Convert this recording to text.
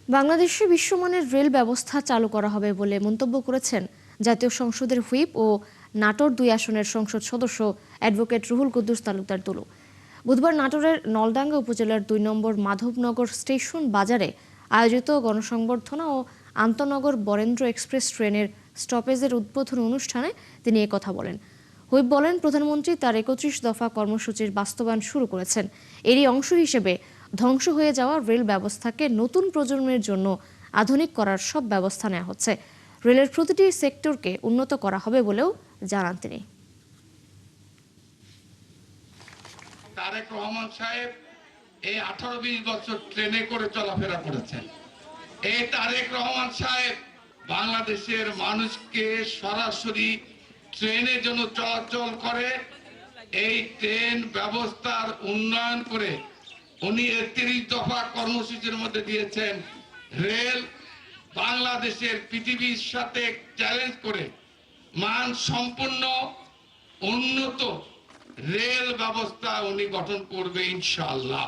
বাংলাদেশে বিশ্বমানের রেল ব্যবস্থা চালু করা হবে বলে মন্তব্য করেছেন জাতীয় সংসদের হুইপ ও নাটোর ২ আসনের সংসদ সদস্য অ্যাডভোকেট রুহুল কুদ্দুস তালুকদার তুলু। বুধবার নাটোরের নলডাঙ্গা উপজেলার ২ নম্বর মাধবনগর স্টেশন বাজারে আয়োজিত গণসংবর্ধনা ও আন্তনগর বরেন্দ্র এক্সপ্রেস ট্রেনের স্টপেজের উদ্বোধন অনুষ্ঠানে তিনি কথা বলেন। হুইপ বলেন, প্রধানমন্ত্রী তার ৩১ দফা কর্মসূচির বাস্তবায়ন শুরু করেছেন। এরই অংশ হিসেবে ধ্বংস হয়ে যাওয়া রেল ব্যবস্থাকে নতুন প্রজন্মের জন্য আধুনিক করার সব ব্যবস্থা নেওয়া হচ্ছে। রেলের প্রতিটি সেক্টরকে উন্নত করা হবে বলেও জানান তিনি। তারেক রহমান সাহেব এই 18-20 বছর ট্রেনে করে চলাফেরা করেছেন। এই তারেক রহমান সাহেব বাংলাদেশের মানুষকে সরাসরি ট্রেনে যেন চলাচল করে এই ট্রেন ব্যবস্থার উন্নয়ন করে উনি ৩১ দফা কর্মসূচির মধ্যে দিয়েছেন রেল বাংলাদেশের পৃথিবীর সাথে চ্যালেঞ্জ করে মান সম্পন্ন উন্নত রেল ব্যবস্থা উনি গঠন করবে ইনশাআল্লাহ।